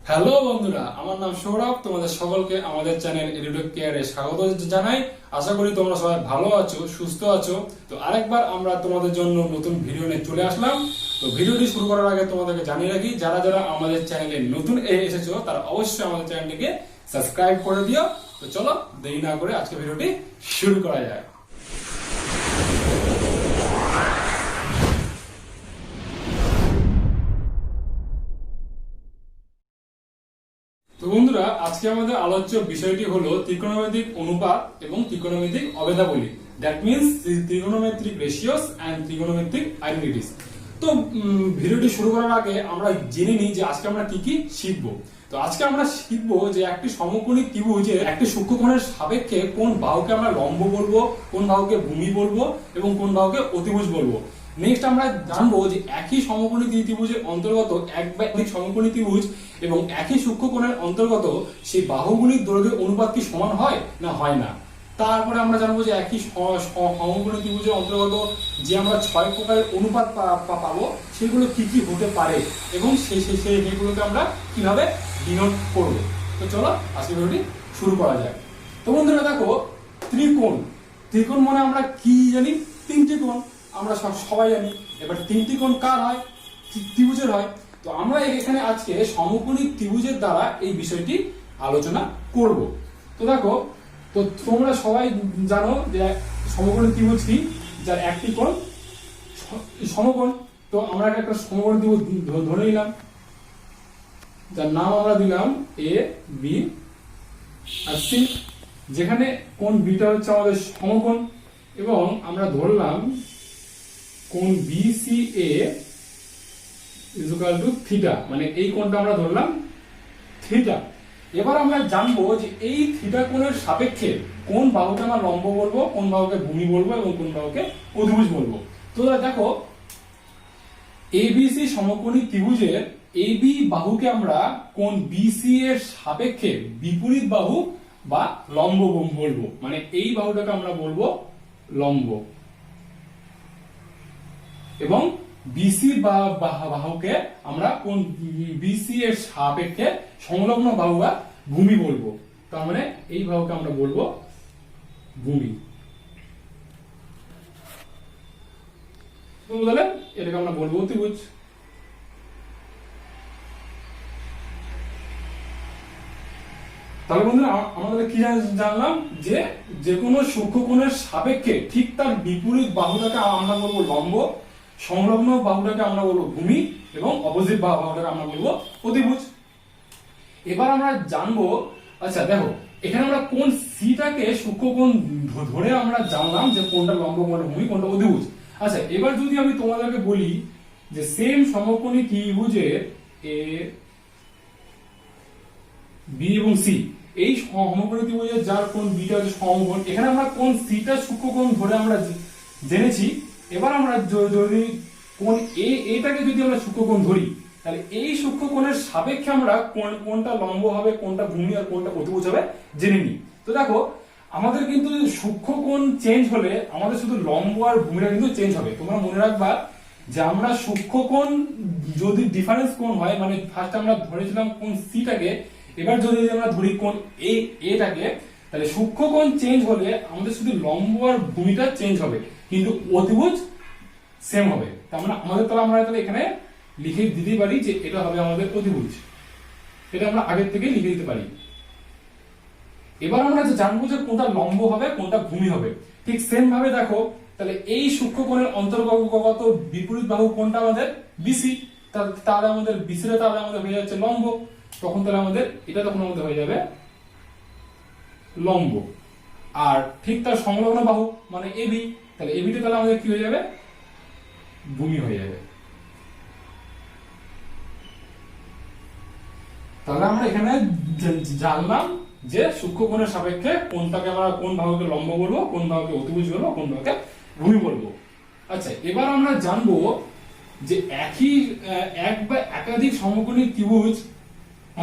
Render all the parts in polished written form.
Hello বন্ধুরা, আমার নাম সৌরভ। তোমাদের সকলকে আমাদের চ্যানেল এডুটেক কেয়ারে স্বাগত জানাই। আশা করি তোমরা সবাই ভালো আছো, সুস্থ আছো। তো আরেকবার আমরা তোমাদের জন্য নতুন ভিডিও নিয়ে চলে আসলাম। তো ভিডিওটি শুরু করার আগে তোমাদেরকে জানিয়ে রাখি, যারা যারা আমাদের চ্যানেলে নতুন এসেছো তারা অবশ্যই আমাদের চ্যানেলটিকে সাবস্ক্রাইব করে দিও। তো চলো দেরি না করে আজকে ভিডিওটি শুরু করা যায়। তো বন্ধুরা, আজকে আমাদের আলোচ্য বিষয়টি হলো ত্রিকোণমিতিক অনুপাত এবং ত্রিকোণমিতিক অভেদাবলী। দ্যাট মিন্স ত্রিকোণমিতিক রেশিওস এন্ড ত্রিকোণমিতিক আইডেন্টিটিস। তো ভিডিওটি শুরু করার আগে আমরা জেনে নিই যে আজকে আমরা কি কি শিখবো। তো আজকে আমরা শিখবো যে একটি সমকোণী ত্রিভুজের একটি সূক্ষ্মকোণের সাপেক্ষে কোন বাহুকে আমরা লম্ব বলবো, কোন বাহুকে ভূমি বলবো এবং কোন বাহুকে অতিভুজ বলবো। নেক্সট আমরা জানবো যে একই সমকোণী ত্রিভুজের অন্তর্গত এক বা একাধিক সমকোণী ত্রিভুজ এবং একই সূক্ষ্মকোণের অন্তর্গত সেই বাহুগুলির দৈর্ঘ্যের অনুপাত কি সমান হয় না হয় না। তারপরে আমরা জানবো যে একই সমকোণী ত্রিভুজের অন্তর্গত যে আমরা 6 প্রকারের অনুপাত পাবো সেগুলো কি কি হতে পারে এবং সেগুলোকে আমরা কিভাবে ডিনোট করব। তো চলো আজকে ভিডিওটি শুরু করা যায়। তো বন্ধুরা দেখো, ত্রিকোণ ত্রিকোণ মানে আমরা কি জানি? তিনটি কোণ আমরা সবাই জানি। এবার তিনটি কোণ কার হয়? ত্রিভুজের হয়। তো আমরা এখানে আজকে সমকোণী ত্রিভুজের দ্বারা এই বিষয়টি আলোচনা করব। তো দেখো, তো তোমরা সবাই জানো যে সমকোণী ত্রিভুজ কি, যার একটি কোণ সমকোণ। তো আমরা একটা সমকোণী ত্রিভুজ ধরে নিলাম, যার নাম আমরা দিলাম এ বি আর সি, যেখানে কোণ বিটা হচ্ছে আমাদের সমকোণ এবং আমরা ধরলাম কোণ BCA is equal to theta, মানে এই কোণটা আমরা ধরলাম থিটা। এবার আমরা জানবো যে এই থিটা কোণের সাপেক্ষে কোন বাহুকে আমরা লম্ব বলবো, কোন বাহুকে ভূমি বলবো এবং কোন বাহুকে অতিভুজ বলবো। তো দেখো, এবিসি সমকোণী ত্রিভুজের এবি বাহুকে আমরা কোণ বিসি এর সাপেক্ষে বিপরীত বাহু বা লম্ব বলবো, মানে এই বাহুটাকে আমরা বলবো লম্ব এবং বিসি বাহুকে আমরা কোন বিসি এর সাপেক্ষে সংলগ্ন বাহু বা ভূমি বলবো। তার মানে এই বাহুকে আমরা বলবো ভূমি। তাহলে এটাকে আমরা বলবো অতিভুজ। তাহলে বন্ধুরা, আমাদের কি জানলাম যে যে কোনো সূক্ষ্মকোণের সাপেক্ষে ঠিক তার বিপরীত বাহুটাকে আমরা বলবো লম্ব, সংলগ্ন বাহুটাকে আমরা বলবো ভূমি এবং অপোজিট বাহুটাকে আমরা বলবো অতিভুজ। এবার আমরা জানবো, আচ্ছা দেখো, এখানে আমরা কোন সিটাকে সূক্ষ্মকোণ ধরে আমরা জানলাম যে কোনটা লম্ব, কোনটা ভূমি, কোনটা অতিভুজ। আচ্ছা, এবার যদি আমি তোমাদেরকে বলি যে সেম সমকোণী ত্রিভুজের এ বি এবং সি, এই সমকোণী ত্রিভুজের যার কোণ বিটা হচ্ছে সমকোণ, এখানে আমরা কোন সিটা সূক্ষ্মকোণ ধরে আমরা জেনেছি। এবার আমরা যদি কোণ এটাকে যদি আমরা সূক্ষ্মকোণ ধরি, তাহলে এই সূক্ষ্মকোণের সাপেক্ষে আমরা কোনটা লম্ব হবে, কোনটা ভূমি আর কোনটা অতিভুজ হবে জেনে নিই। তো দেখো, আমাদের কিন্তু সূক্ষ্মকোণ চেঞ্জ হলে আমাদের শুধু লম্ব আর ভূমিটা কিন্তু চেঞ্জ হবে। তোমরা মনে রাখবা যে আমরা সূক্ষ্মকোণ যদি ডিফারেন্স কোণ হয়, মানে ফার্স্ট আমরা ধরেছিলাম কোণ সিটাকে, এবার যদি আমরা ধরি কোণ এটাকে, তাহলে সূক্ষ্মকোণ চেঞ্জ হলে আমাদের শুধু লম্ব আর ভূমিটা চেঞ্জ হবে, কিন্তু অতিভুজ সেম হবে। তার মানে আমরা তাহলে এখানে লিখে দিতে পারি যে এটা হবে আমাদের অতিভুজ। এটা আমরা আগের থেকে লিখে দিতে পারি। এবার আমরা জানবো যে কোনটা লম্ব হবে, কোনটা ভূমি হবে। ঠিক সেম ভাবে দেখো, তাহলে এই সূক্ষ্মকোণের অন্তর্গত বিপরীত বাহু কোনটা আমাদের বিসি, তাহলে আমাদের বিসিটা তাহলে আমাদের হয়ে যাচ্ছে লম্ব। তখন তাহলে আমাদের এটা হয়ে যাবে লম্ব। আর ঠিক তার সংলগ্ন বাহু মানে এবি, তাহলে এবিটা তাহলে আমাদের কি হয়ে যাবে? ভূমি হয়ে যাবে। তাহলে আমরা এখানে জানলাম যে সূক্ষ্মকোণের সাপেক্ষে কোনটাকে আমরা কোন বাহুকে লম্ব বলবো, কোন বাহুকে অতিভুজ বলবো, কোন বাহুকে ভূমি বলবো। আচ্ছা, এবার আমরা জানবো যে এক বা একাধিক সমকোণী ত্রিভুজ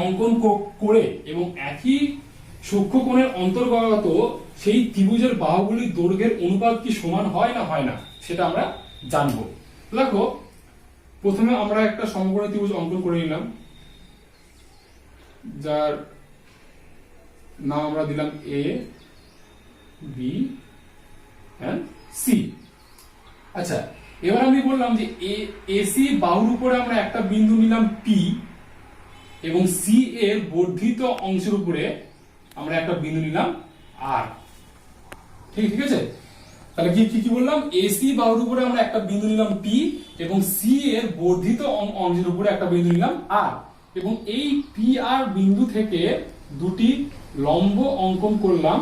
অঙ্কন করে এবং একই সূক্ষ্মকোণের অন্তর্গত সেই ত্রিভুজের বাহুগুলির দৈর্ঘ্যের অনুপাত কি সমান হয় না হয় না, সেটা আমরা জানবো। দেখো, প্রথমে আমরা একটা সমকোণী ত্রিভুজ অঙ্কন করে নিলাম। যার নাম আমরা দিলাম এ বি এন্ড সি। আচ্ছা, এবার আমি বললাম যে এসি বাহুর উপরে আমরা একটা বিন্দু নিলাম পি এবং সি এর বর্ধিত অংশের উপরে আমরা একটা বিন্দু নিলাম আর। ঠিক আছে, তাহলে কি বললাম, এসি বাহুর উপরে আমরা একটা বিন্দু নিলাম পি এবং সি এর বর্ধিত অংশের উপরে একটা বিন্দু নিলাম আর, এবং এই পি আর বিন্দু থেকে দুটি লম্ব অঙ্কন করলাম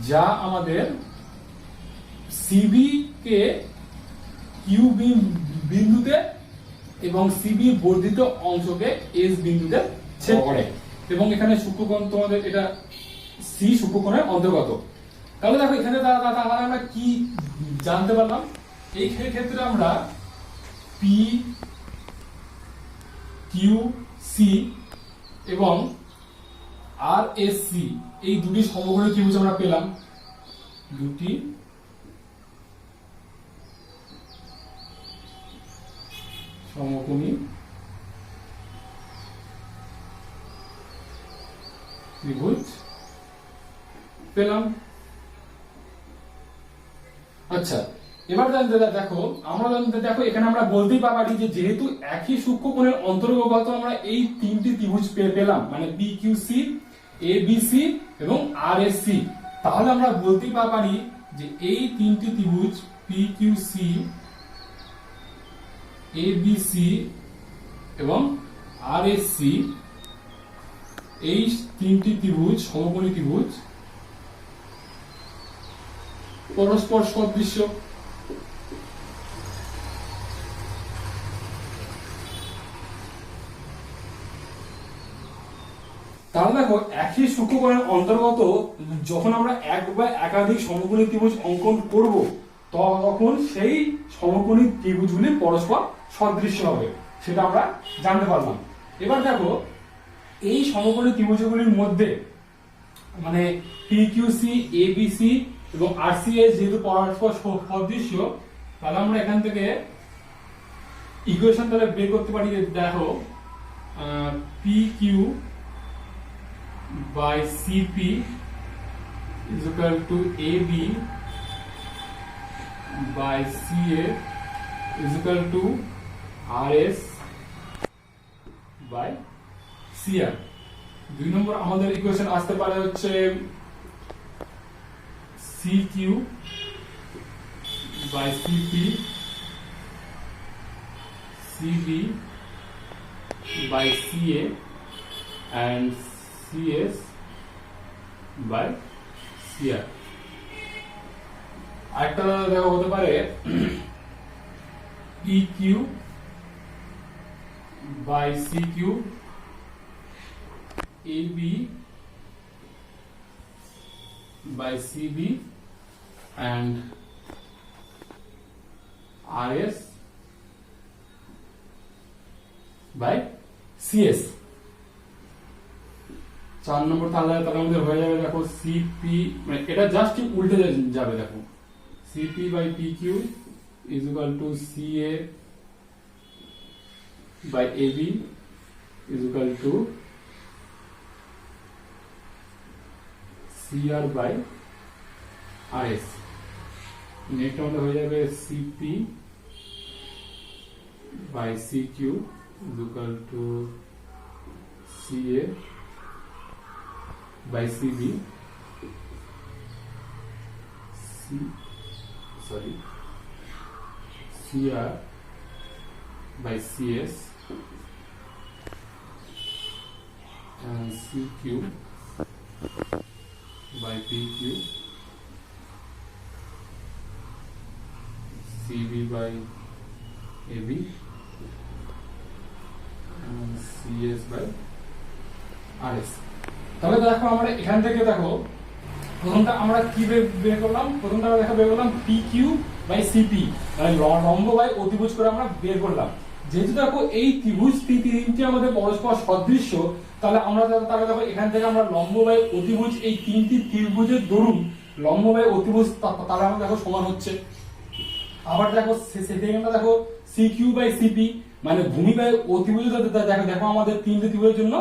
যা আমাদের সিবি কে কিউ বিন্দুতে এবং সিবি বর্ধিত অংশকে এস বিন্দুতে ছেদ করে, এবং এখানে সূক্ষ্মকোণ তোমাদের এটা সি সূক্ষ্মকোণের অন্তর্গত। তাহলে দেখো এখানে তাহলে আমরা কি জানতে পারলাম, এই ক্ষেত্রে আমরা পি কিউ সি এবং আর এস সি এই দুটি সমকোণী ত্রিভুজ আমরা পেলাম, দুটি সমকোণী ত্রিভুজ পেলাম। আচ্ছা, এবার দেখো আমরা দেখো এখানে আমরা বলতেই পারি যে যেহেতু একই সূক্ষ্মকোণের অন্তর্গত আমরা এই তিনটি ত্রিভুজ পেলাম, মানে পি কিউ সি, এ বি সি এবং আর এস সি, তাহলে আমরা বলতেই পারি যে এই তিনটি ত্রিভুজ পি কিউ সি, এ বি সি এবং আর এস সি, এই তিনটি ত্রিভুজ সমকোণী ত্রিভুজ পরস্পর সদৃশ্য। তাহলে দেখো একই সূক্ষ্মকোণের অন্তর্গত যখন আমরা এক বা একাধিক সমকোণী ত্রিভুজ অঙ্কন করব তখন সেই সমকোণী ত্রিভুজগুলি পরস্পর সদৃশ্য হবে, সেটা আমরা জানতে পারলাম। এবার দেখো এই সমকোণী ত্রিভুজগুলির মধ্যে মানে পি কিউ সি, এ বি সি এবং আর সি এস যেহেতু পরস্পর সদৃশ্য, তাহলে আমরা এখান থেকে ইকুয়েশন তাহলে বের করতে পারি। দেখো P Q by CP is equal to AB by CA is equal to RS by CR। দুই নম্বর আমাদের ইকুয়েশন আসতে পারে হচ্ছে CQ by CP CB by CA and CS by CR। আরেকটা দেখা হতে পারে PQ by CQ AB by CB and RS by CS। 4 নম্বর তাহলে আমাদের হয়ে যাবে দেখো সিপি, মানে এটা জাস্ট উল্টে যাবে, দেখো CP by PQ is equal to CA by AB is equal to CR by RS. Next আমাদের হয়ে যাবে CP by CQ is equal to CA by CB CR by CS and CQ by PQ CB by AB and CS by RS। তাহলে দেখো আমরা এখান থেকে দেখো প্রথমটা আমরা কি বের করলাম, প্রথমটা আমরা বের করলাম PQ বাই CP, মানে লম্ব বাই অতিভুজ করে আমরা বের করলাম। যেহেতু দেখো এই ত্রিভুজ তিনটি আমাদের পরস্পর সদৃশ্য, তাহলে আমরা দেখো এখান থেকে আমরা লম্ব বাই অতিভুজ এই তিনটি ত্রিভুজের দরুন লম্ব বাই অতিভুজ তাহলে আমরা দেখো সমান হচ্ছে। আবার দেখো সেকেন্ডটা দেখো CQ বাই CP, মানে ভূমি বাই অতিভুজ দেখো দেখো আমাদের তিনটে ত্রিভুজের জন্য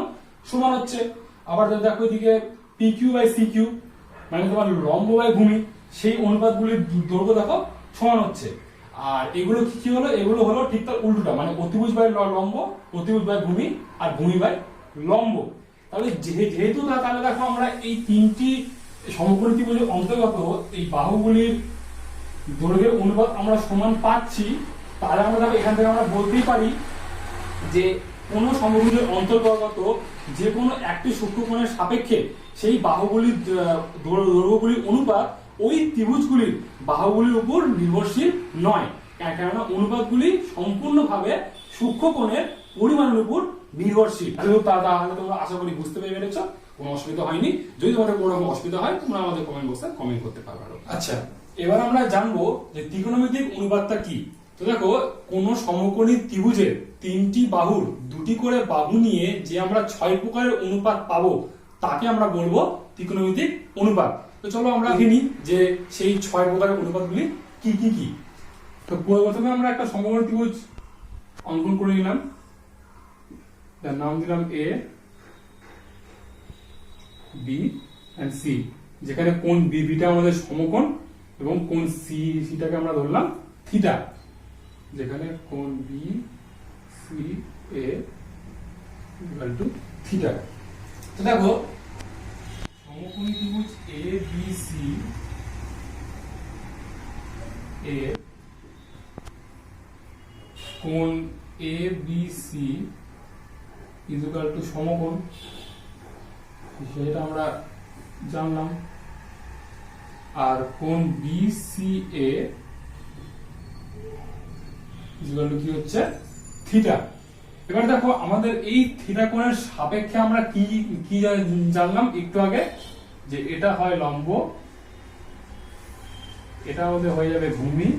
সমান হচ্ছে। আবার দেখো এদিকে P Q by C Q মানে তোমার লম্ব বাই ভূমি, সেই অনুপাতগুলির দৈর্ঘ্য দেখো সমান হচ্ছে। আর এগুলো কি কি হলো, এগুলো হলো ঠিক তার উল্টোটা, মানে অতিভুজ বাই লম্ব, অতিভুজ বাই ভূমি, আর ভূমি বাই লম্ব। তাহলে যেহেতু তাহলে দেখো আমরা এই তিনটি সমকোণী ত্রিভুজের অন্তর্গত এই বাহুগুলির দৈর্ঘ্যের অনুপাত আমরা সমান পাচ্ছি, তাহলে আমরা দেখো এখান থেকে আমরা বলতেই পারি যে কোন সমভুজের অন্তর্গত যে কোনো একটি সূক্ষ্মকোণের সাপেক্ষে সেই বাহুগুলির দৈর্ঘ্যগুলির অনুপাত ওই ত্রিভুজগুলির বাহুগুলির উপর নির্ভরশীল নয়, কেননা অনুপাতগুলি সম্পূর্ণভাবে সূক্ষ্মকোণের পরিমাণের উপর নির্ভরশীল। তাহলে তোমরা আশা করি বুঝতে পেরেছো, কোনো অসুবিধা হয়নি। যদি তোমাদের কোনো রকম অসুবিধা হয় তোমরা আমাদের কমেন্ট বক্সে কমেন্ট করতে পারো। আচ্ছা, এবার আমরা জানবো যে ত্রিকোণমিতিক অনুপাতটা কি। তো দেখো কোন সমকোণী ত্রিভুজের তিনটি বাহুর দুটি করে বাহু নিয়ে যে আমরা 6 প্রকারের অনুপাত পাবো তাকে আমরা বলবো ত্রিকোণমিতিক অনুপাত। তো চলো আমরা দেখে নিই যে সেই 6 প্রকারের অনুপাতগুলি কি কি কি। তো প্রথমে আমরা একটা সমকোণী ত্রিভুজ অঙ্কন করে নিলাম, তার নাম দিলাম এ বি এন্ড সি, যেখানে কোণ বিটা আমাদের সমকোণ এবং কোণ সিটাকে আমরা ধরলাম থিটা, যেখানে কোণ B C A equal to theta. তো দেখো সমকোণী ত্রিভুজ এ বি সি এ কোণ A B C equal to সমকোণ, সেটা আমরা জানলাম। আর কোণ B C A equal to কি হচ্ছে থিটা। এবার দেখো আমাদের এই থিটা কোণের সাপেক্ষে আমরা কি কি জানলাম একটু আগে, যে এটা হয় লম্ব, এটা আমাদের হয়ে যাবে ভূমি,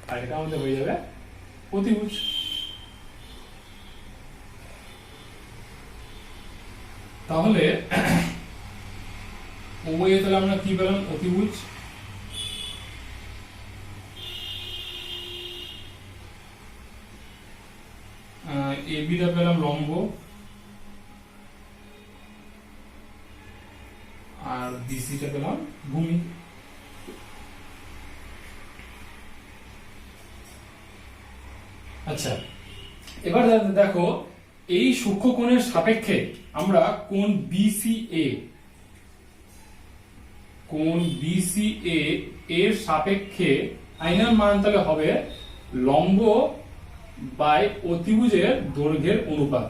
আর এটা আমাদের হয়ে যাবে অতিভুজ। তাহলে ওয়ে তাহলে আমরা কি পেলাম, অতিভুজ। এবিটা পেলাম লম্ব, আর বিসিটা পেলাম ভূমি। আচ্ছা, এবার দেখো এই সূক্ষ্মকোণের সাপেক্ষে আমরা কোণ বিসিএ এর সাপেক্ষে আইনার মান তাহলে হবে লম্ব বাই অতিভুজের দৈর্ঘ্যের অনুপাত।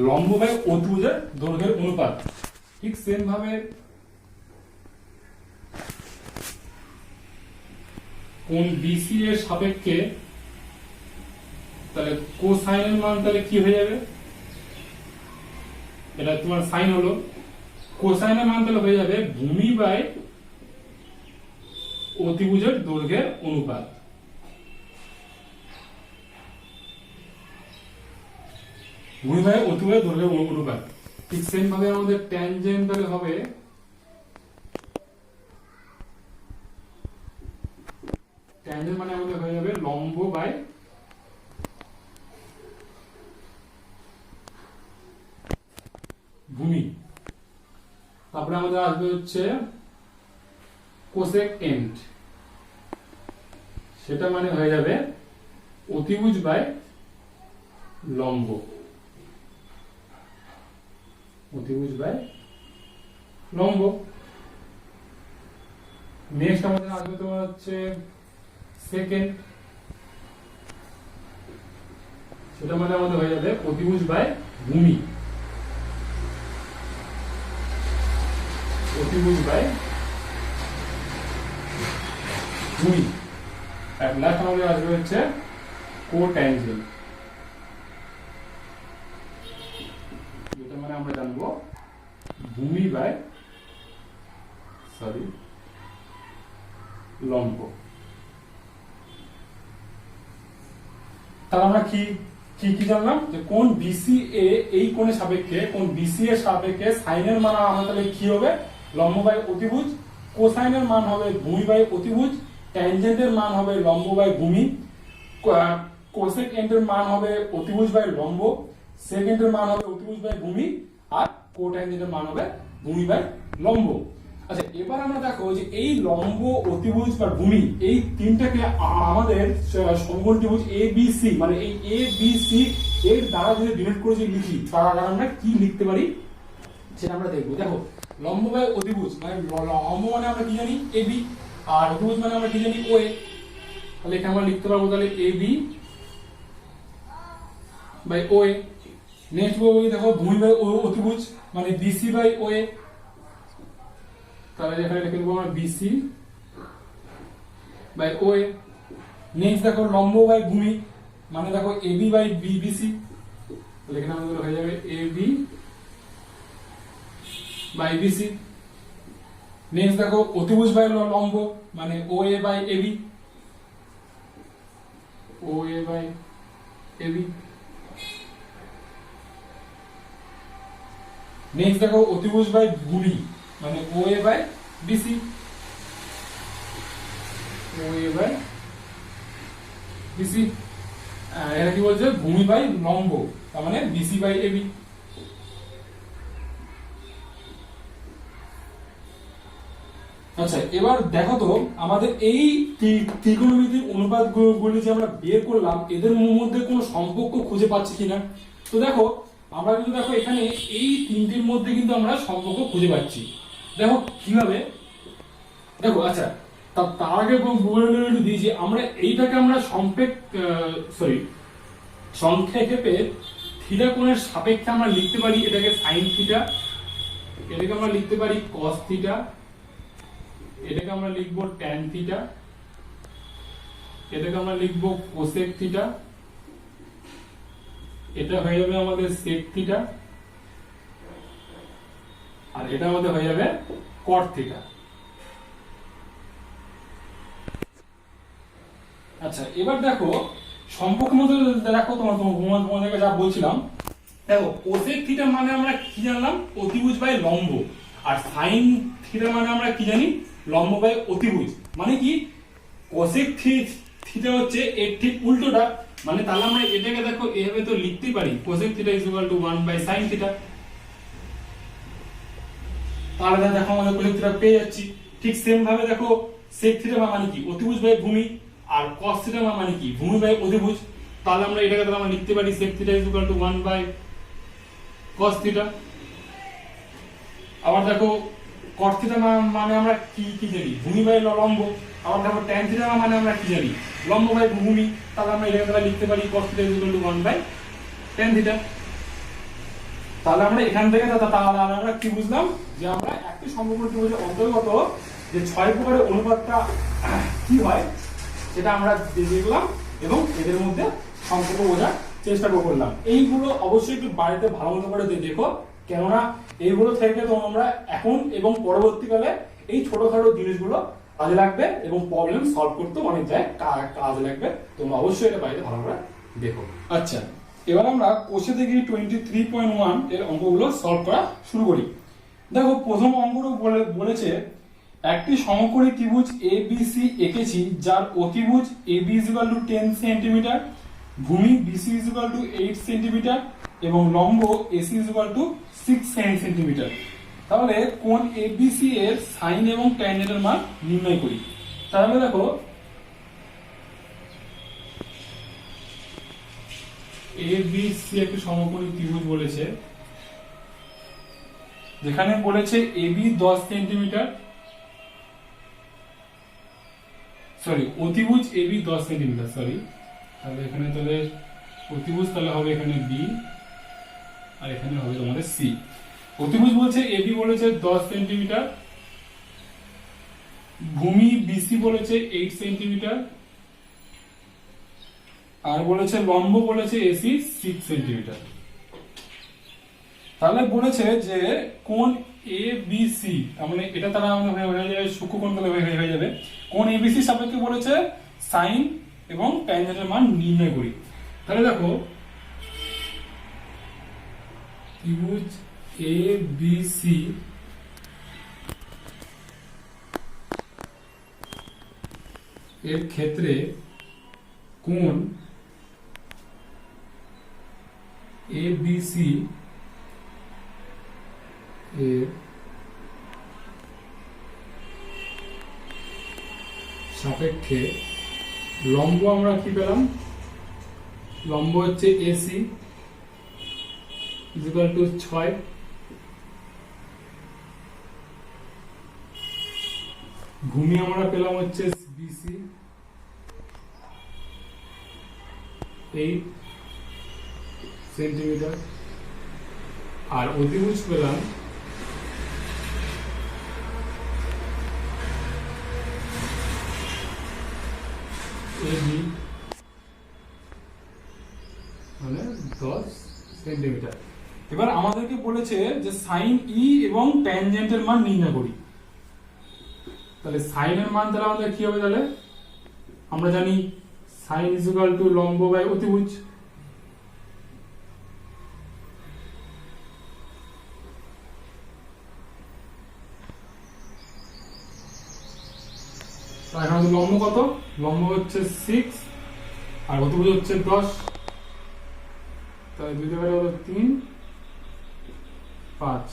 লম্ব বাই অতিভুজের দৈর্ঘ্যের অনুপাত। ঠিক সেম ভাবে কোণ বিসি এর সাপেক্ষে তাহলে কোসাইনের মান তাহলে কি হয়ে যাবে, এটা তোমার সাইন হলো, কোসাইনের মান তাহলে হয়ে যাবে ভূমি বাই অতিভুজের দৈর্ঘ্যের অনুপাত। ভূমি বাই অতিভুজের দৈর্ঘ্যের অনুপাত। ঠিক সেম ভাবে আমাদের ট্যানজেন্ট তাহলে হবে ট্যানজেন্ট মানে আমাদের হয়ে যাবে লম্ব বাই ভূমি। তারপরে আমাদের আসবে হচ্ছে কোসেক এন্ড, সেটা মানে হয়ে যাবে অতিভুজ বাই লম্ব, অতিভুজ বাই লম্ব। নেক্সট আমাদের আসবে তোমার হচ্ছে সেকেন্ড, সেটা মানে আমাদের হয়ে যাবে অতিভুজ বাই ভূমি, অতিভুজ বাই ভূমি। আর লাস্ট আমাদের আসবে হচ্ছে কোট্যানজেন্ট, যেটা মানে আমরা জানবো ভূমি বাই লম্ব। তাহলে আমরা কি কি কি জানলাম, যে কোণ বিসিএ এই কোণের সাপেক্ষে, কোণ বিসি এর সাপেক্ষে সাইনের মান আমরা তাহলে কি হবে লম্ব বাই অতিভুজ, কোসাইনের মান হবে ভূমি বাই অতিভুজ, ট্যানজেন্টের মান হবে লম্ব বাই ভূমি, কোসেক এন্ডের মান হবে অতিভুজ বাই লম্ব, সেকেন্ডের মান হবে অতিভুজ বাই ভূমি, আর কোট্যানজেন্টের মান হবে ভূমি বাই লম্ব। আচ্ছা, এবার আমরা দেখো যে এই লম্ব, অতিভুজ বা ভূমি এই তিনটাকে আমাদের সমকোণ ত্রিভুজ এ বি সি, মানে এই এ বি সি এর দ্বারা যদি ডিনোট করে যদি লিখি তাহলে আমরা কি লিখতে পারি সেটা আমরা দেখবো। দেখো, লম্ব বাই অতিভুজ মানে লম্ব মানে আমরা কি জানি এ বি, আর অতিভুজ মানে আমরা কি জানি ও এ। তাহলে এটা আমরা লিখতে পারবো তাহলে A B by O A. Next বলবো দেখো ভূমি বাই অতিভুজ মানে বিসি বাই ও এ, তাহলে এখানে লিখে দেবো আমরা BC by O A. Next দেখো লম্ব বাই ভূমি মানে দেখো এবি বাই বিসি, তাহলে এখানে আমাদের হয়ে যাবে এবি বাই বিসি। নেক্সট দেখো অতিভুজ বাই লম্ব মানে O A by AB, O A by AB. Next দেখো অতিভুজ বাই ভূমি মানে O A by BC, O A by BC. এটা কি বলছে ভূমি বাই লম্ব তার মানে বিসি বাই এবি। আচ্ছা, এবার দেখো তো আমাদের এই ত্রিকোণমিতিক অনুপাতগুলি যে আমরা বের করলাম এদের মধ্যে কোনো সম্পর্ক খুঁজে পাচ্ছি কিনা। তো দেখো আমরা কিন্তু দেখো এখানে এই তিনটির মধ্যে কিন্তু আমরা সম্পর্ক খুঁজে পাচ্ছি। দেখো কিভাবে, দেখো আচ্ছা তার আগে বলে দিই যে আমরা এইটাকে আমরা সংক্ষেপে থিটা কোণের সাপেক্ষে আমরা লিখতে পারি এটাকে সাইন থিটা, এটাকে আমরা লিখতে পারি কস থিটা, এটাকে আমরা লিখবো ট্যান থিটা, এটাকে আমরা লিখবো কোসেক থিটা, এটা হয়ে যাবে আমাদের সেক থিটা, আর এটা আমাদের হয়ে যাবে কট থিটা। আচ্ছা, এবার দেখো সম্পর্ক মধ্যে দেখো তোমাদেরকে যা বলছিলাম, দেখো কোসেক থিটা মানে আমরা কি জানলাম অতিভুজ বাই লম্ব, আর সাইন থিটা মানে আমরা কি জানি লম্ব বাই অতিভুজ। মানে কি কোসেক থিটা হচ্ছে এর ঠিক উল্টোটা, মানে তাহলে আমরা এটাকে দেখো এভাবে তো লিখতেই পারি cosec theta is equal to 1 by sine theta. তাহলে দেখো আমাদের কোসেক থিটা পেয়ে যাচ্ছি। ঠিক সেম ভাবে দেখো সেক থিটা মানে কি অতিভুজ বাই ভূমি, আর কস থিটা মানে কি ভূমি বাই অতিভুজ। তাহলে আমরা এটাকে তাহলে আমরা লিখতে পারি sec theta is equal to 1 by cos theta. আবার দেখো কট থিটা মানে আমরা কি জানি ভূমি বাই লম্ব। আবার দেখো ট্যান থিটা মানে আমরা কি জানি লম্ব বাই ভূমি। তাহলে আমরা এটাকে তাহলে লিখতে পারি cos theta equal to 1 by tan theta. তাহলে আমরা এখান থেকে তাহলে আমরা কি বুঝলাম যে আমরা একটি সমকোণ ত্রিভুজের অন্তর্গত যে 6 প্রকারের অনুপাতটা কি হয় সেটা আমরা দেখলাম এবং এদের মধ্যে সম্পর্ক বোঝার চেষ্টা করলাম। এইগুলো অবশ্যই একটু বাড়িতে ভালো মতো করে দেখো, কেননা এইগুলো থেকে তোমরা এখন এবং পরবর্তীকালে এই ছোটখাটো জিনিসগুলো কাজে লাগবে এবং প্রবলেম সলভ করতে অনেক জায়গায় কাজে লাগবে। তোমরা অবশ্যই এটা বাড়িতে ভালো করে দেখো। আচ্ছা, এবার আমরা কোষে থেকে 23.1 এর অঙ্কগুলো সলভ করা শুরু করি। দেখো প্রথম অঙ্কটা বলেছে একটি সমকোণী ত্রিভুজ এবিসি এঁকেছি যার অতিভুজ এবি = 10 সেন্টিমিটার, ভূমি বিসি = 8 সেন্টিমিটার এবং লম্ব এসি = 6 সেন্টিমিটার। তাহলে কোণ এবিসি এর সাইন এবং ট্যানজেন্টের মান নির্ণয় করি। তাহলে দেখো এবিসি একটি সমকোণী ত্রিভুজ বলেছে, যেখানে বলেছে এবি 10 সেন্টিমিটার, অতিভুজ এবি 10 সেন্টিমিটার, তাহলে এখানে তাহলে অতিভুজ তাহলে হবে এখানে বি আর এখানে হবে তোমাদের সি। অতিভুজ বলছে এবি বলেছে 10 সেন্টিমিটার, ভূমি বিসি বলেছে 8 সেন্টিমিটার, আর বলেছে লম্ব বলেছে এসি 6 সেন্টিমিটার। তাহলে বলেছে যে কোণ এবিসি, তার মানে এটা তারা আমাদের হয়ে যাবে সূক্ষ্মকোণ তাহলে হয়ে যাবে। কোণ এবিসি সাপেক্ষে বলেছে সাইন এবং ট্যানজেন্টের মান নির্ণয় করি। তাহলে দেখো ত্রিভুজ এবিসি এর ক্ষেত্রে কোণ ABC এর সাপেক্ষে লম্ব আমরা কি পেলাম, লম্ব হচ্ছে AC ইকুয়াল টু 6, ভূমি আমরা পেলাম হচ্ছে BC 8 সেন্টিমিটার, আর অতিভুজ পেলাম AB মানে 10 সেন্টিমিটার। এবার আমাদেরকে বলেছে যে সাইন ই এবং ট্যানজেন্টের মান নির্ণয় করি। তাহলে সাইনের মান তাহলে আমাদের কি হবে, তাহলে আমরা জানি সাইন ইজ ইকুয়াল টু লম্ব বাই অতিভুজ। এখানে লম্ব কত, লম্ব হচ্ছে 6 আর অতিভুজ হচ্ছে 10, তাহলে 2 তে পারে হলো 3 5।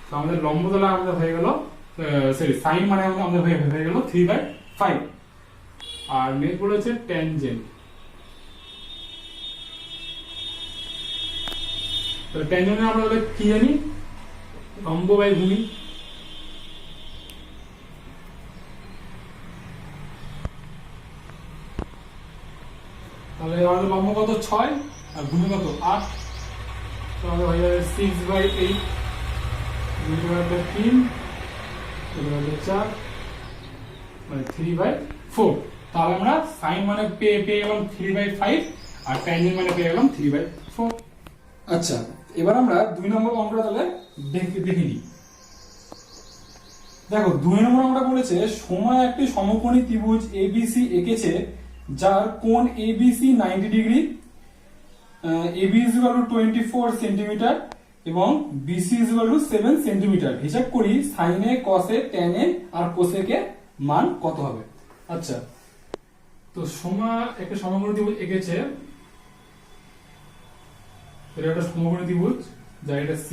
তো আমাদের লম্ব তাহলে আমাদের হয়ে গেল, সরি সাইন মানে আমাদের হয়ে গেল 3/5। আর নেক্সট বলেছে ট্যানজেন্ট, তাহলে ট্যানজেন্ট আমরা কি জানি, লম্ব বাই ভূমি। তাহলে আমাদের লম্ব কত 6 আর ভূমি কত 8, তো আমাদের হয়ে যাবে 6/8 3 4 মানে 3/4। তাহলে আমরা সাইন মানে পেয়ে গেলাম 3/5 আর ট্যানজেন্ট মানে পেয়ে গেলাম 3/4। আচ্ছা, এবার আমরা 2 নম্বর অঙ্কটা তাহলে দেখে নিই। দেখো 2 নম্বর অঙ্কটা বলেছে সময় একটি সমকোণী ত্রিভুজ ABC এঁকেছে যার কোণ ABC 90 degree, AB is equal to 24 centimetre এবং BC is equal to 7 centimetre. হিসাব করি সাইনে, কসে, ট্যানে আর কোসেকে মান কত হবে। আচ্ছা, তো সময় একটা সমকোণী ত্রিভুজ এঁকেছে, এটা একটা সমকোণী ত্রিভুজ যার এটা C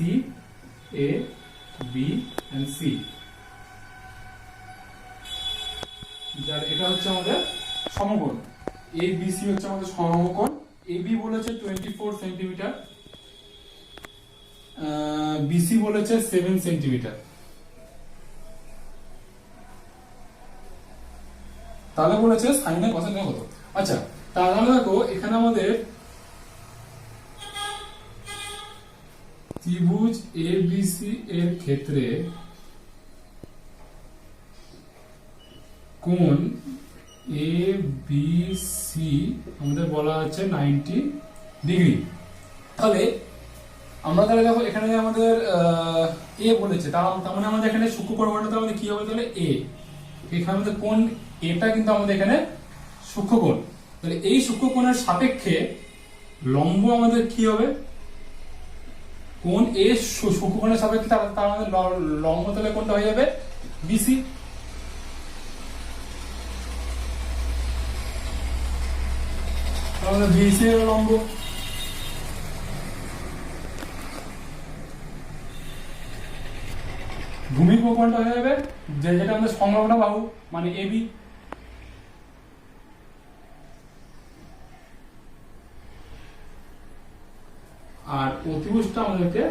A B and C, যার এটা হচ্ছে আমাদের সমকোণ। ABC হচ্ছে আমাদের সমকোণ। AB বলেছে 24 সেন্টিমিটার, BC বলেছে 7 সেন্টিমিটার। তাহলে বলেছে সাইনে কসে কত। আচ্ছা, তাহলে দেখো এখানে আমাদের ত্রিভুজ ABC এর ক্ষেত্রে কোণ ABC আমাদের বলা হচ্ছে 90 ডিগ্রি। তাহলে আমরা তাহলে দেখো এখানে আমাদের A বলেছে, তার মানে আমাদের এখানে সূক্ষ্মকোণ মানটা আমাদের কি হবে, তাহলে A। এখানে আমাদের কোণ এটা কিন্তু আমাদের এখানে সূক্ষ্মকোণ, তাহলে এই সূক্ষ্মকোণের সাপেক্ষে লম্ব আমাদের কি হবে, কোণ A সূক্ষ্মকোণের সাপেক্ষে তার আমাদের লম্ব তাহলে কোণটা হয়ে যাবে BC। তাহলে BC এর লম্ব, ভূমি কোণটা হয়ে যাবে যেটা আমাদের সংলগ্ন বাহু মানে AB। আর অতিভুজটা আমাদেরকে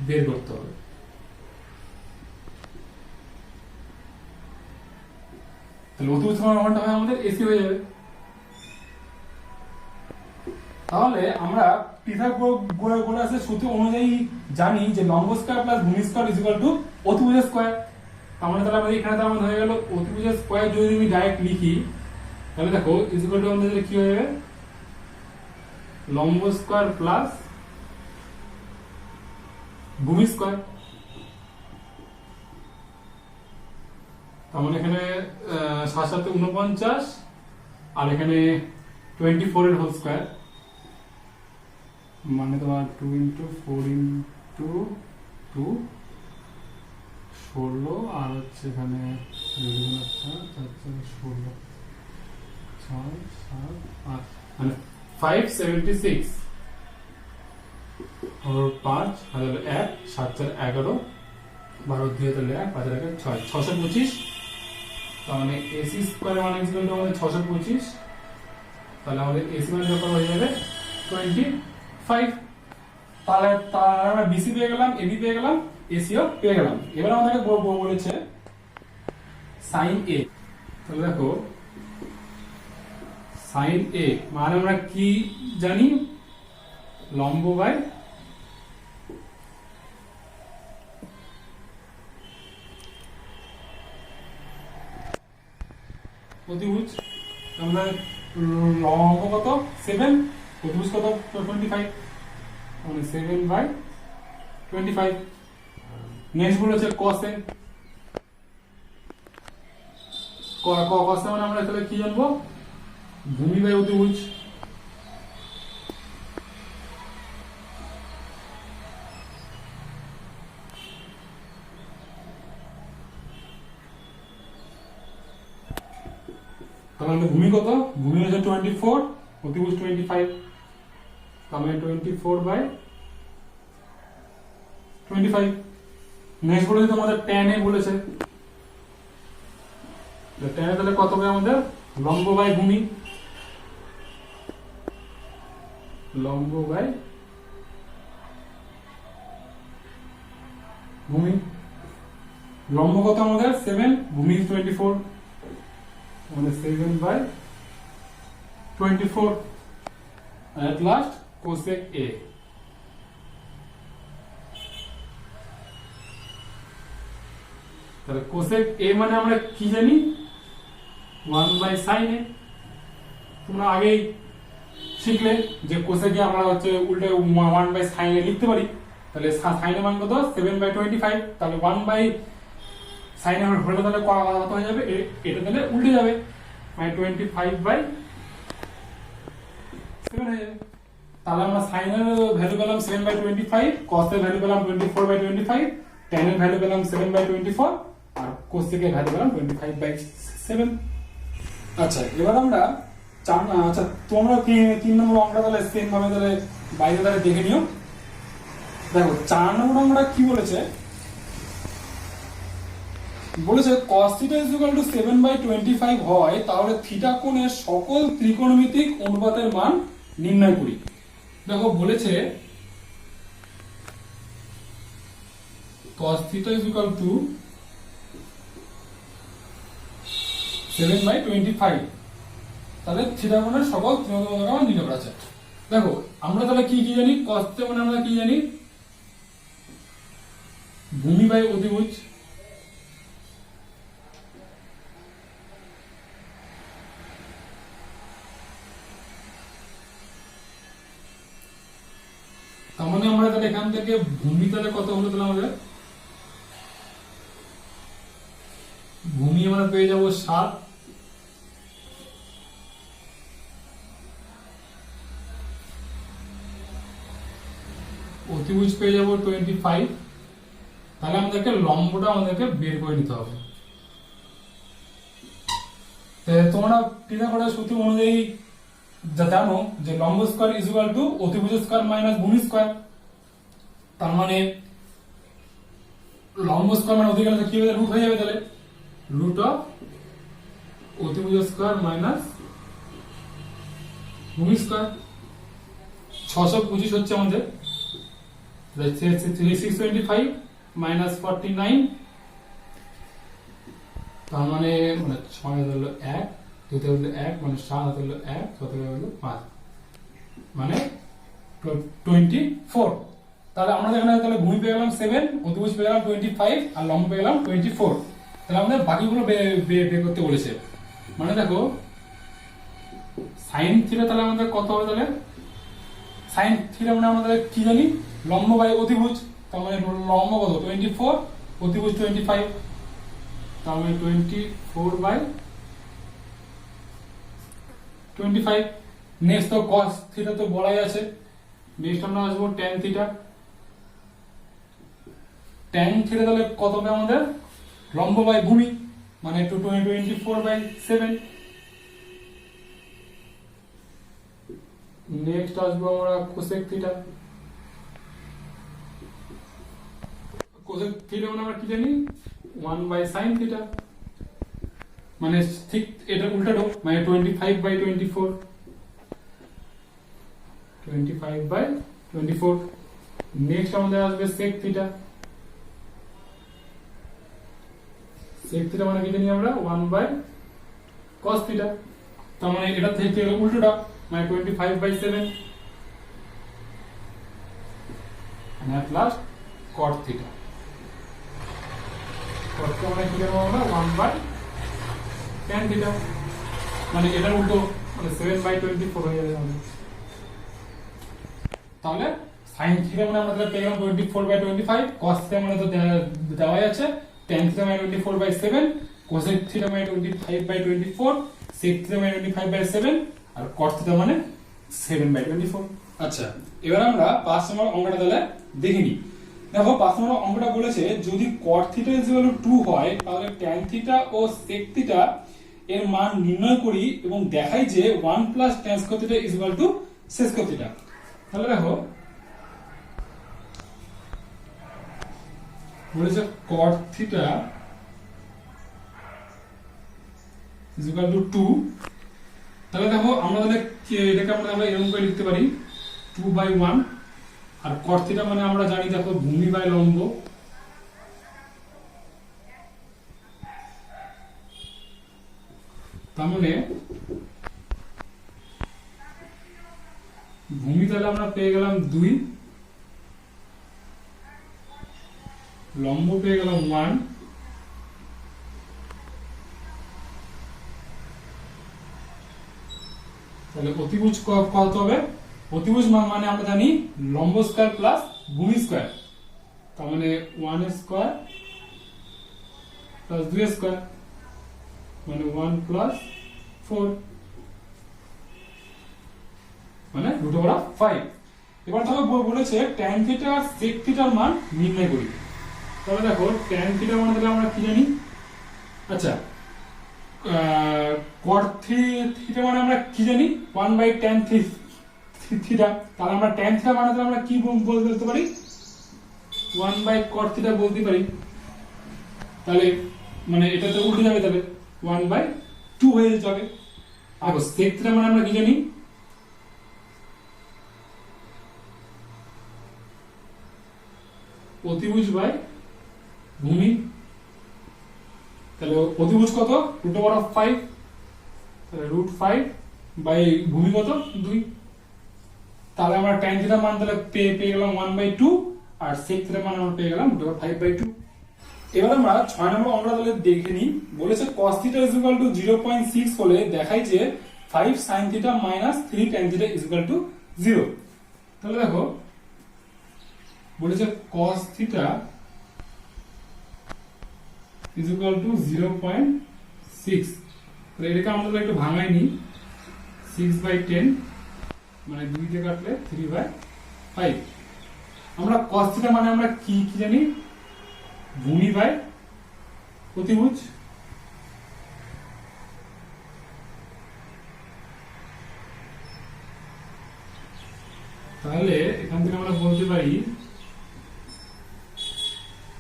বের করতে হবে। তাহলে অতিভুজ সমানুপাতটা হয় আমাদের AC হয়ে যাবে। তাহলে আমরা পিথাগোরাসের সূত্র অনুযায়ী জানি যে লম্ব স্কয়ার প্লাস ভূমি স্কয়ার ইজ ইকুয়াল টু অতিভুজ স্কয়ার। তাহলে আমাদের এখানে তো আমাদের হয়ে গেল অতিভুজ স্কয়ার। যদি আমি ডাইরেক্ট লিখি তাহলে দেখো ইজ ইকুয়াল টু আমাদের কি হয়ে যাবে, লম্ব স্কয়ার প্লাস ভূমি স্কয়ার। তার মানে এখানে 7 7 49 আর এখানে 24 এর হোল স্কয়ার মানে তোমার 2 × 4 × 2 16 আর হচ্ছে এখানে 16 পড়লো 6 7 8 মানে 576 और 5 আর 1 7 4 11 12 2 তাহলে 1 5 আর 1 6 625 তার মানে AC স্কয়ার মানে ইকুয়াল টু আমাদের 625 তাহলে আমাদের AC মানে কত হয়ে যাবে 25 তাহলে আমরা BC পেয়ে গেলাম AB পেয়ে গেলাম AC ও পেয়ে গেলাম এবার আমাদেরকে বলেছে sin A তাহলে দেখো sin A মানে আমরা কি জানি লম্ব বাই অতিভুজ আমরা লম্ব কত 7 অতিভুজ কত 25 মানে 7/25 নেক্সট বলেছে cos A cos A মানে আমরা তাহলে কি জানবো ভূমি বাই অতিভুজ তাহলে ভূমি কত ভূমি হচ্ছে 24 অতিভুজ 25 তাহলে 24/25 নেক্সট বলেছে তোমাদের tan A বলেছে তো tan A তাহলে কত হবে আমাদের লম্ব বাই ভূমি লম্ব বাই ভূমি লম্ব কত আমাদের 7 ভূমি 24 মানে 7/24 at last cosec A তাহলে cosec A মানে আমরা কি জানি 1/sin A তোমরা আগেই শিখলে যে cosec A আমরা হচ্ছে উল্টে 1/sin A লিখতে পারি তাহলে sin A মান কত 7/25 তাহলে 1/sin A হলে তাহলে কত হয়ে যাবে এটা তাহলে উল্টে যাবে মানে 25/7 হয়ে যাবে তাহলে আমরা sin এর ভ্যালু পেলাম 7/25 cos এর ভ্যালু পেলাম 24/25 tan এর ভ্যালু পেলাম 7/24 আর cosec এর ভ্যালু পেলাম 25/7 আচ্ছা এবার আমরা আচ্ছা তোমরা 3 নম্বর অঙ্কটা তাহলে সেম ভাবে তাহলে বাইরে তাহলে দেখে নিও দেখো 4 নম্বর আমরা কি বলেছে cos θ = 7/25 হয় তাহলে থিটা কোণের সকল ত্রিকোণমিতিক অনুপাতের মান নির্ণয় করি দেখো বলেছে cos θ = 7/25 তাহলে থিটা কোণের সকল ত্রিকোণমিতিক মান নির্ণয় করা আছে দেখো আমরা তাহলে কি কি জানি cos θ মানে আমরা কি জানি ভূমি বাই অতিভুজ তার মানে আমরা তাহলে এখান থেকে ভূমি তাহলে কত হলো তাহলে আমাদের ভূমি আমরা পেয়ে যাব 7 অতিভুজ পেয়ে যাব 25 তাহলে আমাদেরকে লম্বটা আমাদেরকে বের করে নিতে হবে তোমরা পিথাগোরাস সূত্র অনুযায়ী জানো যে লম্ব স্কয়ার ইজ ইকুয়াল টু অতিভুজ স্কয়ার মাইনাস ভূমি স্কয়ার তার মানে লম্ব স্কয়ার মানে অতিভুজ কি হবে রুট হয়ে যাবে তাহলে রুট অফ অতিভুজ স্কয়ার মাইনাস ভূমি স্কয়ার 625 হচ্ছে আমাদের 3625 মাইনাস 49 তার মানে 6 হলো 1 দুটো হলো 1 মানে 7 হলো 1 কত হলো 5 মানে 24 তাহলে আমরা এখানে তাহলে ভূমি পেয়ে গেলাম 7 অতিভুজ পেয়ে গেলাম 25 আর লম্ব পেয়ে গেলাম 24 তাহলে আমাদের বাকিগুলো বের করতে বলেছে মানে দেখো sin θ তাহলে আমাদের কত হবে তাহলে sin θ মানে আমাদের কি জানি লম্ব বাই অতিভুজ তার মানে লম্ব কত 24 অতিভুজ 25 তার মানে 24/25 নেক্সট তো cos θ তো বলাই আছে নেক্সট আমরা আসবো tan θ tan θ তাহলে কত হবে আমাদের লম্ব বাই ভূমি মানে 24/7। নেক্সট আসবো আমরা কোসেক থিটা। কোসেক থিটা মানে আমরা কি জানি 1/sin থিটা, মানে ঠিক এটা উল্টাটো, মানে 25/24, 25/24। নেক্সট আমাদের আসবে sec থিটা। sec থিটা মানে কি জানি আমরা 1/cos থিটা, তার মানে এটা থেকে উল্টোটা, মানে 25/7। and at last cot theta. cot টা মানে কি জানি আমরা 1/tan থিটা, মানে এটা উল্টো, মানে 7/24 হয়ে যাবে আমাদের। তাহলে sin থিটা মানে আমরা পেয়ে গেলাম 24/25, cos থিটা মানে তো দেওয়াই আছে, tan থিটা মানে 24/7, cosec থিটা মানে 25/24, sec থিটা মানে 25/7, আর cot থিটা মানে 7/24। আচ্ছা, এবার আমরা 5 নম্বর অঙ্কটা তাহলে দেখে নিই। দেখো 5 নম্বর অঙ্কটা বলেছে যদি cot থিটা 2 হয় তাহলে tan থিটা ও sec থিটা এর মান নির্ণয় করি এবং দেখাই যে 1 + tan square theta sec square theta. তাহলে দেখো বলেছে cot থিটা = 2। তাহলে দেখো আমরা তাহলে এটাকে আমরা এরকম করে লিখতে পারি 2/1, আর cot থিটা মানে আমরা জানি দেখো ভূমি বাই লম্ব, তার মানে ভূমি তাহলে আমরা পেয়ে গেলাম 2, লম্ব পেয়ে গেলাম 1, তাহলে অতিভুজ কত হবে? অতিভুজ মানে আমরা জানি লম্ব স্কয়ার প্লাস ভূমি স্কয়ার, তার মানে 1 স্কয়ার প্লাস 2 স্কয়ার, মানে 1 + 4, মানে √5। এবার দেখো বলেছে tan থিটা আর sec থিটার মান নির্ণয় করি। তাহলে দেখো tan থিটা মানে তাহলে আমরা কি জানি, আচ্ছা cot থিটা মানে আমরা কি জানি 1/tan থিটা, তাহলে আমরা tan থিটা মানে তাহলে আমরা কি বলতে পারি 1/cot থিটা বলতে পারি। তাহলে মানে এটা তো উল্টে যাবে, তাহলে 1/2 হয়ে যাবে। আর sec থিটা মানে আমরা কি জানি অতিভুজ বাই ভূমি, তাহলে অতিভুজ কত √5, তাহলে √5 বাই ভূমি কত 2, তাহলে আমরা tan থিটা মান তাহলে পেয়ে গেলাম 1/2, আর sec থিটা মান আমরা পেয়ে গেলাম √5/2। এবার আমরা 6 নম্বর অঙ্কটা তাহলে দেখে নিই। বলেছে cos থিটা 0.6 হলে দেখাই যে 5 sin থিটা - 3 tan থিটা 0। তাহলে দেখো বলেছে cos থিটা = 0.6, তাহলে এটাকে আমরা একটু ভাঙাই নিই, 6/10 মানে 2 দিয়ে কাটলে 3/5। আমরা cos থিটা মানে আমরা কি জানি ভূমি বাই অতিভুজ, তাহলে এখান থেকে আমরা বলতে পারি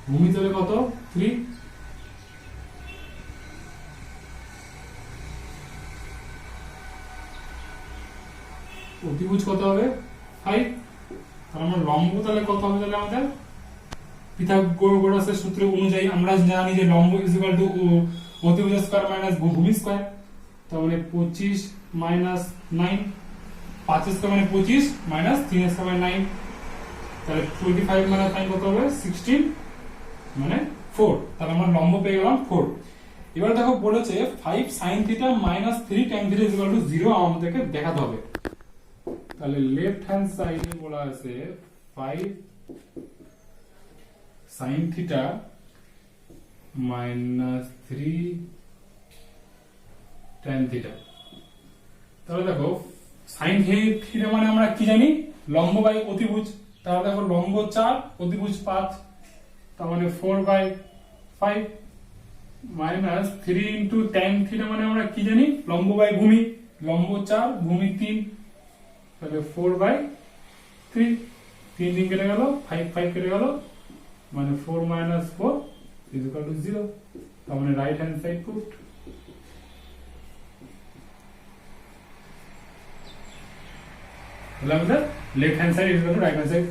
ভূমি তাহলে কত 3, অতিভুজ কত হবে 5, তাহলে আমরা লম্ব তাহলে কত হবে, তাহলে আমাদের পিথাগোরাসের সূত্র অনুযায়ী আমরা জানি যে লম্ব অতিভুজ স্কয়ার মাইনাস ভূমি স্কয়ার, তার মানে 25 - 9, 5 স্কয়ার মানে 25 - 3 স্কয়ার মানে 9, তাহলে 25 - 9 কত হবে 16 মানে 4, তাহলে আমরা লম্ব পেয়ে গেলাম 4। এবার দেখো বলেছে 5 sin থিটা - 3 tan থিটা 0 আমাদেরকে দেখাতে হবে। তাহলে লেফট হ্যান্ড সাইডে বলা আছে 5 sin থিটা - 3 tan থিটা। তাহলে দেখো sin থিটা মানে আমরা কি জানি লম্ব বাই অতিভুজ, তাহলে দেখো লম্ব 4 অতিভুজ 5, তার মানে 4/5, মাইনাস 3 ইন্টু tan থিটা মানে আমরা কি জানি লম্ব বাই ভূমি, লম্ব 4 ভূমি 3, তাহলে 4/3, 3 দিন কেটে গেল, 5 কেটে গেল, মানে 4 minus 4 is equal to 0, তার মানে রাইট হ্যান্ড সাইড প্রুফড। তাহলে আমাদের left hand side is equal two right hand side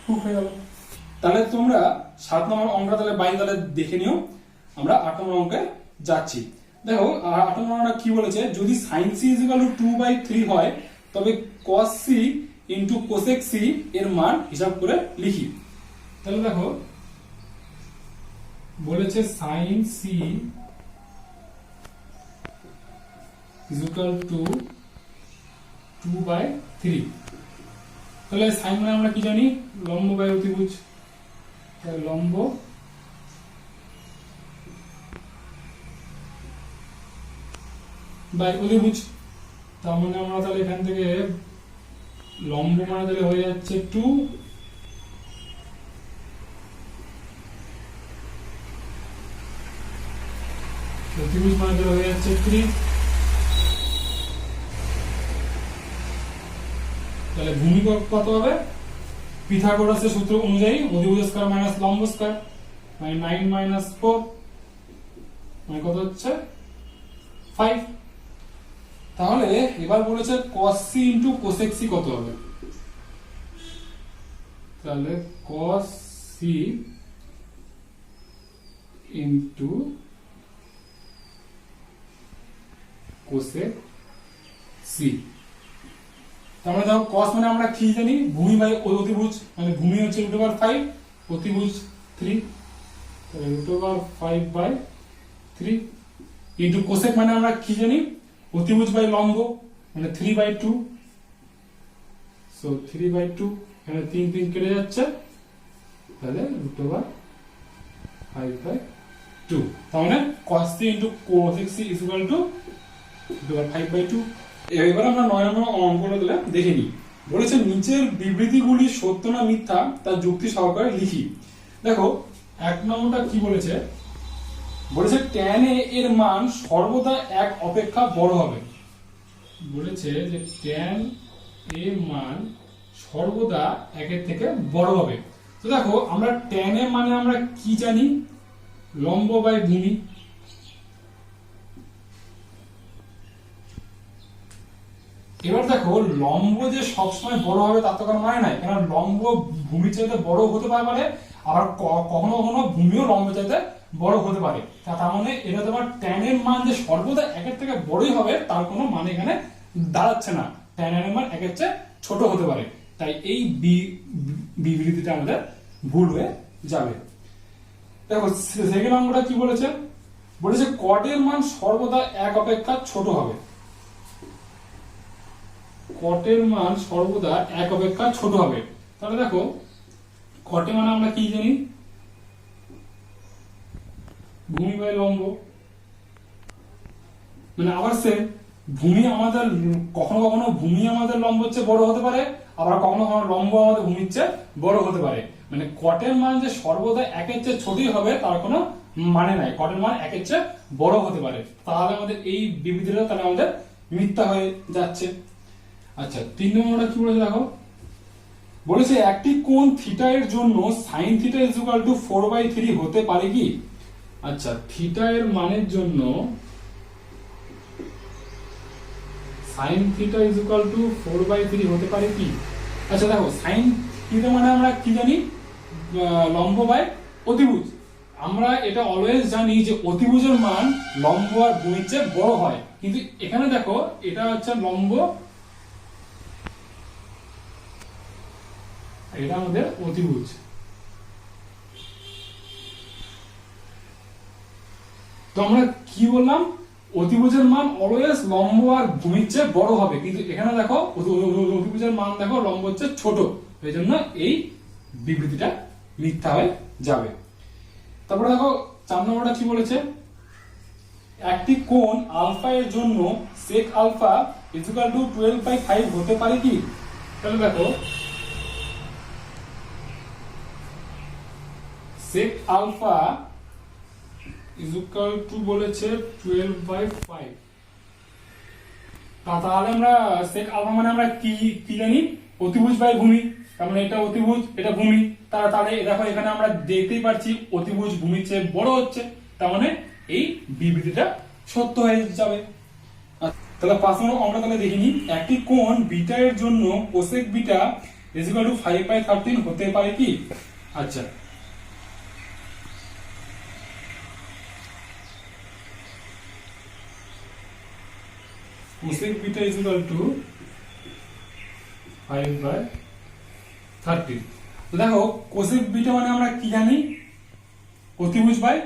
proof হয়ে গেল। তাহলে তোমরা 7 নম্বর অঙ্কটা তাহলে বাইন তাহলে দেখে নিও, আমরা 8 নম্বর অঙ্কে যাচ্ছি। দেখো 8 নম্বর অঙ্কটা কি বলেছে, যদি sin c is equal to 2/3 হয় তবে cos c into cosec c এর মান হিসাব করে লিখি। তাহলে দেখো বলেছে sin c is equal to 2/3, তাহলে sin মানে আমরা কি জানি লম্ব বাই অতিভুজ, তাহলে লম্ব বাই অতিভুজ, তার মানে আমরা তাহলে এখান থেকে লম্ব মানে তাহলে হয়ে যাচ্ছে 2, অতিভুজ মানে তাহলে হয়ে যাচ্ছে 3, তাহলে ভূমি কত হবে, পিথাগোরাসের সূত্র অনুযায়ী অতিভুজ স্কয়ার মাইনাস লম্ব স্কয়ার, মানে 9 minus 4 মানে কত হচ্ছে 5। তাহলে এবার বলেছে cos c into cosec c কত হবে, তাহলে cos c into cosec c, তাহলে দেখো cos মানে আমরা কি জানি ভূমি বাই অতিভুজ, মানে ভূমি হচ্ছে √5, অতিভুজ 3, তাহলে √5/3 ইনটু cosec মানে আমরা কি জানি অতিভুজ বাই লম্ব, মানে 3/2, সো 3/2, এখানে 3 কেটে যাচ্ছে, তাহলে √5/2, তাহলে cos c into cosec c is equal to √5/2। এবার আমরা 9 নম্বর অঙ্কটা দিলে দেখে নিই। বলেছে নিচের বিবৃতিগুলি সত্য না মিথ্যা তা যুক্তি সহকারে লিখি। দেখো 1 নম্বরটা কি বলেছে, বলেছে tan a এর মান সর্বদা 1 অপেক্ষা বড় হবে, বলেছে যে tan a মান সর্বদা 1 এর থেকে বড় হবে। তো দেখো আমরা tan a মানে আমরা কি জানি লম্ব বাই ভূমি, এবার দেখো লম্ব যে সবসময় বড় হবে তার তো কোনো মানে নাই, কারণ লম্ব ভূমির চাইতে বড় হতে পারে, আবার কখনো কখনো ভূমিও লম্ব চাইতে বড় হতে পারে, তার মানে এটা তোমার tan এর মান যে সর্বদা 1 এর থেকে বড়ই হবে তার কোনো মানে এখানে দাঁড়াচ্ছে না, tan এর মান 1 এর চেয়ে ছোট হতে পারে, তাই এই বিবৃতিটা আমাদের ভুল হয়ে যাবে। দেখো সেকেন্ড অঙ্কটা কি বলেছে, বলেছে cot এর মান সর্বদা 1 অপেক্ষা ছোট হবে, cot এর মান সর্বদা 1 অপেক্ষা ছোট হবে। তাহলে দেখো cot মানে আমরা কি জানি ভূমি বাই লম্ব, মানে আবার সেম ভূমি আমাদের কখনো কখনো ভূমি আমাদের লম্বের চেয়ে বড় হতে পারে, আবার কখনো কখনো লম্ব আমাদের ভূমির চেয়ে বড় হতে পারে, মানে cot এর মান যে সর্বদা 1 এর চেয়ে ছোটই হবে তার কোনো মানে নাই, cot এর মান 1 এর চেয়ে বড় হতে পারে, তাহলে আমাদের এই বিবৃতিটা তাহলে আমাদের মিথ্যা হয়ে যাচ্ছে। আচ্ছা 3 নম্বরটা কি বলেছে দেখো, বলেছে একটি কোণ থিটা এর জন্য sin θ is equal to 4/3 হতে পারে কি। আচ্ছা থিটা এর মানের জন্য sin θ is equal to 4/3 হতে পারে কি। আচ্ছা দেখো sin θ মানে আমরা কি জানি লম্ব বাই অতিভুজ, আমরা এটা অলওয়েজ জানি যে অতিভুজের মান লম্ব আর ভূমির চেয়ে বড় হয়, কিন্তু এখানে দেখো এটা হচ্ছে লম্ব, এটা আমাদের অতিভুজ, তো আমরা কি বললাম অতিভুজের মান অলওয়েজ লম্ব আর ভূমির চেয়ে বড় হবে, কিন্তু এখানে দেখো অতিভুজের মান দেখো লম্বের চেয়ে ছোট, এই জন্য এই বিবৃতিটা মিথ্যা হয়ে যাবে। তারপরে দেখো 4 নম্বরটা কি বলেছে, একটি কোণ আলফা এর জন্য sec alpha is equal to 12/5 হতে পারে কি। তাহলে দেখো sec alpha is equal to বলেছে 12/5। তাহলে আমরা সেক আলফা মানে আমরা কি কি জানি, অতিভুজ বাই ভূমি, তার মানে এটা অতিভুজ এটা ভূমি। তাহলে দেখো এখানে আমরা দেখতেই পাচ্ছি অতিভুজ ভূমির চেয়ে বড় হচ্ছে, তার মানে এই বিবৃতিটা সত্য হয়ে যাবে। তাহলে 5 নম্বর আমরা তাহলে দেখিনি, একটি কোণ বিটা এর জন্য cosec beta is equal two 5/13 হতে পারে কি? আচ্ছা, cosec beta is equal two 5/13। তো দেখো কোসেক বিটা মানে আমরা কি জানি, অতিভুজ বাই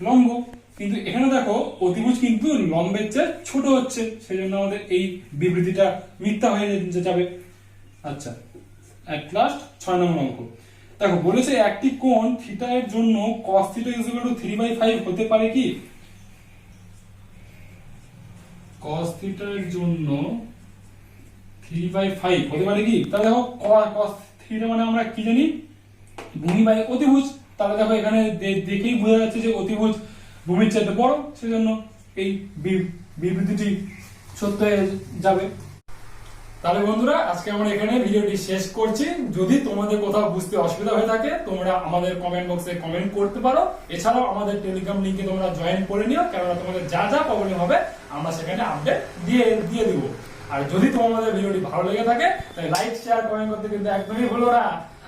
লম্ব, কিন্তু এখানে দেখো অতিভুজ কিন্তু লম্বের চেয়ে ছোট হচ্ছে, সেজন্য আমাদের এই বিবৃতিটা মিথ্যা হয়ে যাবে। আচ্ছা, এট লাস্ট 6 নম্বর অঙ্ক দেখো বলেছে একটি কোণ থিটা এর জন্য cos theta is equal two 3/5 হতে পারে কি? cos থিটা এর জন্য 3/5 হতে পারে কি? তাহলে দেখো cos থিটা মানে আমরা কি জানি, ভূমি বাই অতিভুজ। তাহলে দেখো এখানে দেখেই বোঝা যাচ্ছে যে অতিভুজ ভূমির চাইতে বড়, সেজন্য এই বিবৃতিটি সত্য হয়ে যাবে। তাহলে বন্ধুরা আজকে আমরা এখানে ভিডিওটি শেষ করছি। যদি তোমাদের কোথাও বুঝতে অসুবিধা হয়ে থাকে তোমরা আমাদের কমেন্ট বক্সে কমেন্ট করতে পারো। এছাড়াও আমাদের টেলিগ্রাম লিংকে তোমরা জয়েন করে নিও, কেননা তোমাদের যা যা প্রবলেম হবে আমরা সেখানে আপডেট দিয়ে দিব। আর যদি তোমাদের ভিডিওটি ভালো লেগে থাকে তাহলে লাইক শেয়ার কমেন্ট করতে কিন্তু একদমই ভুলো না।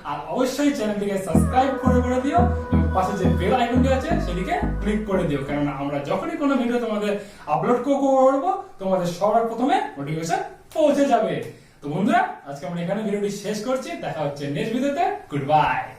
আর অবশ্যই চ্যানেলটিকে সাবস্ক্রাইব করে দিও এবং পাশে যে বেল আইকনটি আছে সেটিকে ক্লিক করে দিও, কারণ আমরা যখনই কোনো ভিডিও তোমাদের আপলোড করব তোমাদের সবার প্রথমে নোটিফিকেশন পৌঁছে যাবে। তো বন্ধুরা আজকে আমরা এখানে ভিডিওটি শেষ করছি, দেখা হচ্ছে নেক্সট ভিডিওতে। Good bye.